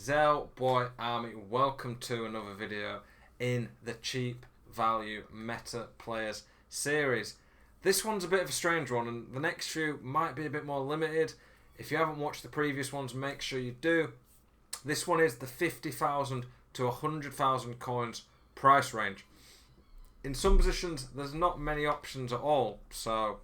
Zell Boy Army, welcome to another video in the Cheap Value Meta Players series. This one's a bit of a strange one, and the next few might be a bit more limited. If you haven't watched the previous ones, make sure you do. This one is the 50,000 to 100,000 coins price range. In some positions, there's not many options at all, so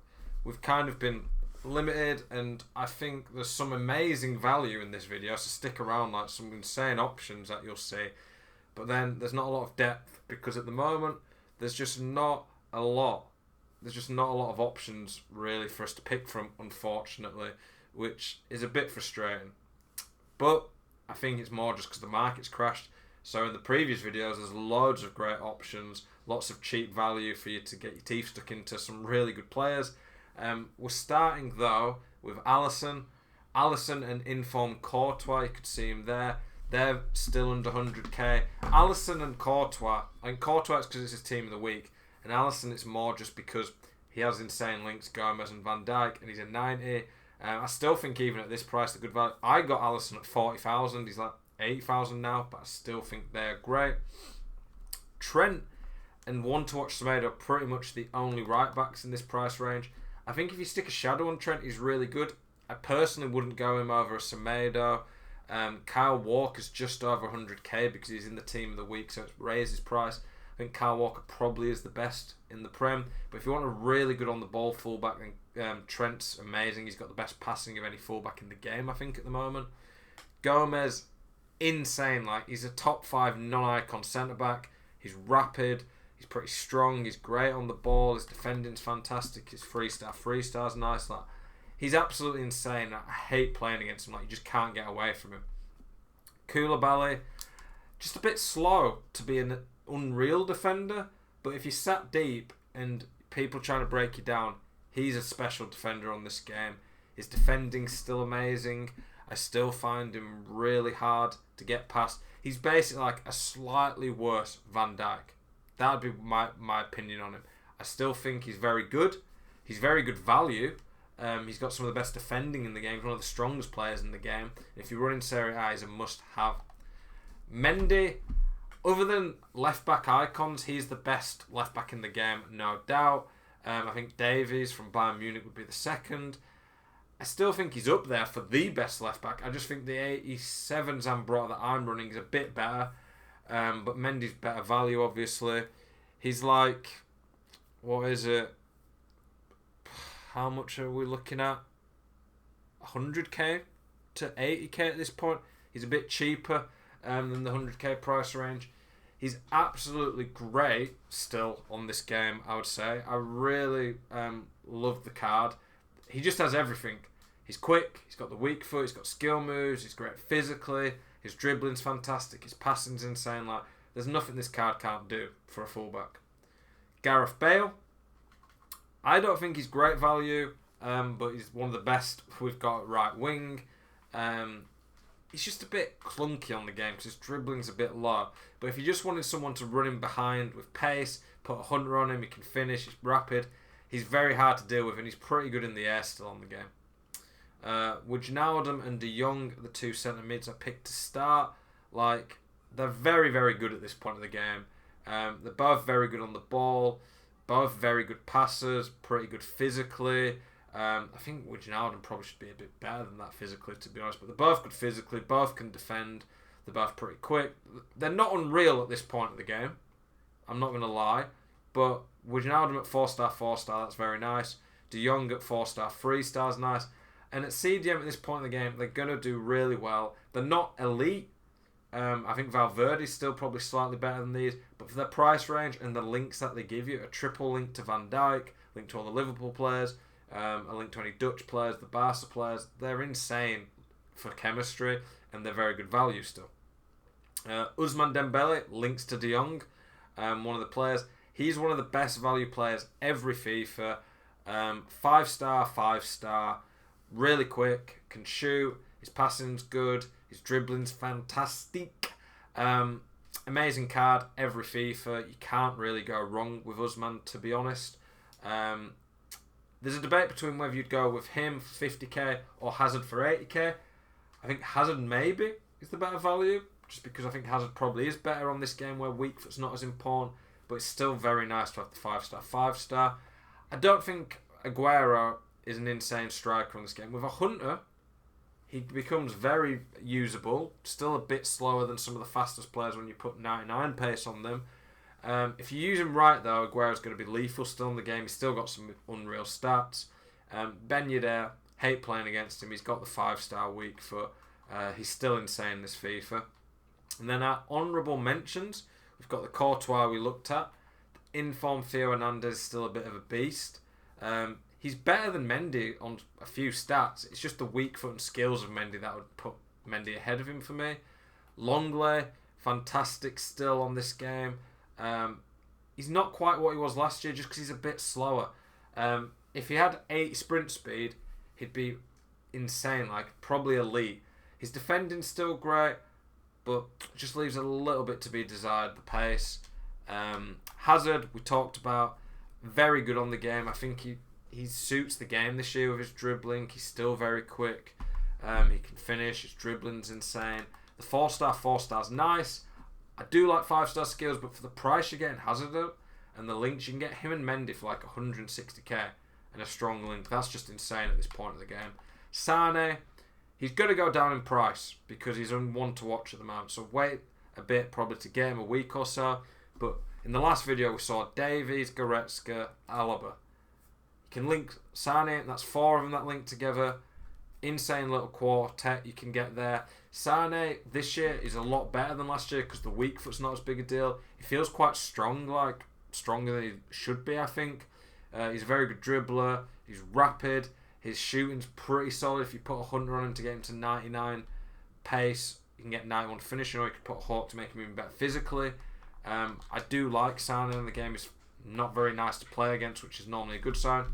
we've kind of been limited, and I think there's some amazing value in this video, so stick around, like some insane options that you'll see. But then there's not a lot of depth, because at the moment there's just not a lot of options really for us to pick from, unfortunately, which is a bit frustrating. But I think it's more just because the market's crashed. So in the previous videos there's loads of great options, lots of cheap value for you to get your teeth stuck into some really good players. We're starting though with Alisson and informed Courtois. You could see him there. They're still under 100k. Alisson and Courtois, and Courtois it's because it's his team of the week, and Alisson it's more just because he has insane links, Gomez and Van Dijk, and he's a 90. I still think even at this price, the good value. I got Alisson at 40,000. He's like 8,000 now, but I still think they're great. Trent and One to Watch Semedo are pretty much the only right backs in this price range. I think if you stick a shadow on Trent, he's really good. I personally wouldn't go him over a Semedo. Kyle Walker's just over 100k because he's in the team of the week, so it's raised his price. I think Kyle Walker probably is the best in the Prem. But if you want a really good on the ball fullback, then Trent's amazing. He's got the best passing of any fullback in the game, I think, at the moment. Gomez, insane. Like, he's a top 5 non-icon centre back. He's rapid. He's pretty strong. He's great on the ball. His defending's fantastic. His freestar's nice. Like, he's absolutely insane. I hate playing against him. Like, you just can't get away from him. Koulibaly, just a bit slow to be an unreal defender. But if you sat deep and people trying to break you down, he's a special defender on this game. His defending's still amazing. I still find him really hard to get past. He's basically like a slightly worse Van Dijk. That would be my opinion on him. I still think he's very good. He's very good value. He's got some of the best defending in the game. He's one of the strongest players in the game. If you run in Serie A, he's a must-have. Mendy, other than left-back icons, he's the best left-back in the game, no doubt. I think Davies from Bayern Munich would be the second. I still think he's up there for the best left-back. I just think the 87 Zambrotta that I'm running is a bit better. But Mendy's better value, obviously. He's like, what is it? How much are we looking at? 100k to 80k at this point. He's a bit cheaper than the 100k price range. He's absolutely great still on this game, I would say. I really love the card. He just has everything. He's quick, he's got the weak foot, he's got skill moves, he's great physically, his dribbling's fantastic, his passing's insane. Like, there's nothing this card can't do for a fullback. Gareth Bale, I don't think he's great value, but he's one of the best we've got at right wing. He's just a bit clunky on the game because his dribbling's a bit low. But if you just wanted someone to run him behind with pace, put a hunter on him, he can finish, he's rapid. He's very hard to deal with, and he's pretty good in the air still on the game. Wijnaldum and De Jong, the two centre mids I picked to start. Like, they're very, very good at this point of the game. They're both very good on the ball, both very good passers, pretty good physically. I think Wijnaldum probably should be a bit better than that physically, to be honest. But they're both good physically, both can defend, they're both pretty quick. They're not unreal at this point of the game, I'm not going to lie. But Wijnaldum at 4-star, that's very nice. De Jong at 4-star, 3 stars, nice. And at CDM at this point in the game, they're going to do really well. They're not elite. I think Valverde's still probably slightly better than these. But for their price range and the links that they give you, a triple link to Van Dijk, link to all the Liverpool players, a link to any Dutch players, the Barca players, they're insane for chemistry, and they're very good value still. Ousmane Dembele, links to De Jong, one of the players. He's one of the best value players every FIFA. 5-star, really quick, can shoot, his passing's good, his dribbling's fantastic. Amazing card every FIFA. You can't really go wrong with Ousmane, to be honest. There's a debate between whether you'd go with him for 50k or Hazard for 80k. I think Hazard maybe, is the better value, just because I think Hazard probably is better on this game where weak foot's not as important, but it's still very nice to have the 5-star. 5-star. I don't think Aguero is an insane striker on this game. With a Hunter, he becomes very usable, still a bit slower than some of the fastest players when you put 99 pace on them. If you use him right, though, Aguero's going to be lethal still in the game. He's still got some unreal stats. Ben Yedder, hate playing against him. He's got the 5-star weak foot. He's still insane, this FIFA. And then our honourable mentions, we've got the Courtois we looked at. In-form Theo Hernandez is still a bit of a beast. He's better than Mendy on a few stats. It's just the weak foot and skills of Mendy that would put Mendy ahead of him for me. Longley, fantastic still on this game. He's not quite what he was last year just because he's a bit slower. If he had 8 sprint speed, he'd be insane, like probably elite. His defending's still great, but just leaves a little bit to be desired, the pace. Hazard, we talked about, very good on the game. I think he suits the game this year with his dribbling. He's still very quick. He can finish. His dribbling's insane. The 4-star's nice. I do like 5-star skills, but for the price you're getting Hazard up and the links, you can get him and Mendy for like 160k and a strong link. That's just insane at this point of the game. Sane, he's going to go down in price because he's one to watch at the moment. So wait a bit probably to get him, a week or so. But in the last video we saw Davies, Goretzka, Alaba. You can link Sane, that's 4 of them that link together. Insane little quartet you can get there. Sane this year is a lot better than last year because the weak foot's not as big a deal. He feels quite strong, like stronger than he should be, I think. He's a very good dribbler. He's rapid. His shooting's pretty solid. If you put a Hunter on him to get him to 99 pace, you can get 91 finishing, or you can put a Hawk to make him even better physically. I do like Sane in the game. He's not very nice to play against, which is normally a good sign.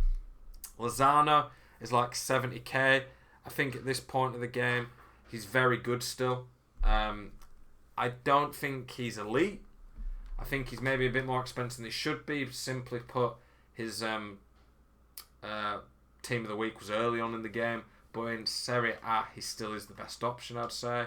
Lozano is like 70k. I think at this point of the game, he's very good still. I don't think he's elite. I think he's maybe a bit more expensive than he should be. Simply put, his team of the week was early on in the game, but in Serie A, he still is the best option, I'd say.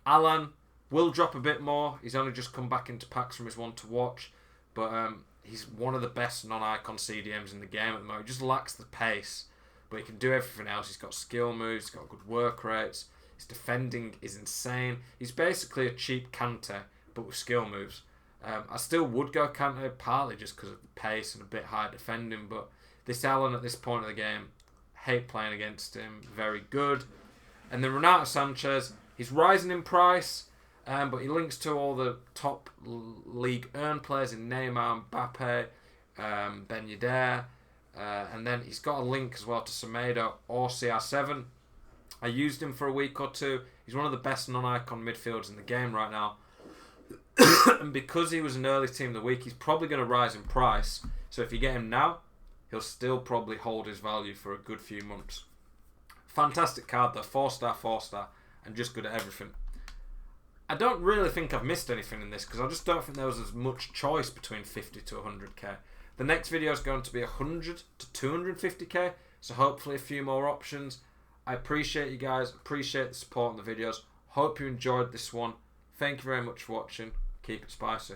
Alan will drop a bit more. He's only just come back into packs from his one to watch, but he's one of the best non-icon CDMs in the game at the moment. He just lacks the pace, but he can do everything else. He's got skill moves, he's got good work rates, his defending is insane. He's basically a cheap Kante, but with skill moves. I still would go Kante, partly just because of the pace and a bit higher defending, but this Allen at this point of the game, hate playing against him, very good. And then Renato Sanchez, he's rising in price, but he links to all the top league earn players in Neymar, Mbappe, Ben Yedder, and then he's got a link as well to Semedo or CR7. I used him for a week or two. He's one of the best non-icon midfielders in the game right now. And because he was an early team of the week, he's probably going to rise in price. So if you get him now, he'll still probably hold his value for a good few months. Fantastic card though, 4-star, and just good at everything. I don't really think I've missed anything in this because I just don't think there was as much choice between 50 to 100k. The next video is going to be 100 to 250k, so hopefully a few more options. I appreciate you guys, appreciate the support on the videos. Hope you enjoyed this one. Thank you very much for watching. Keep it spicy.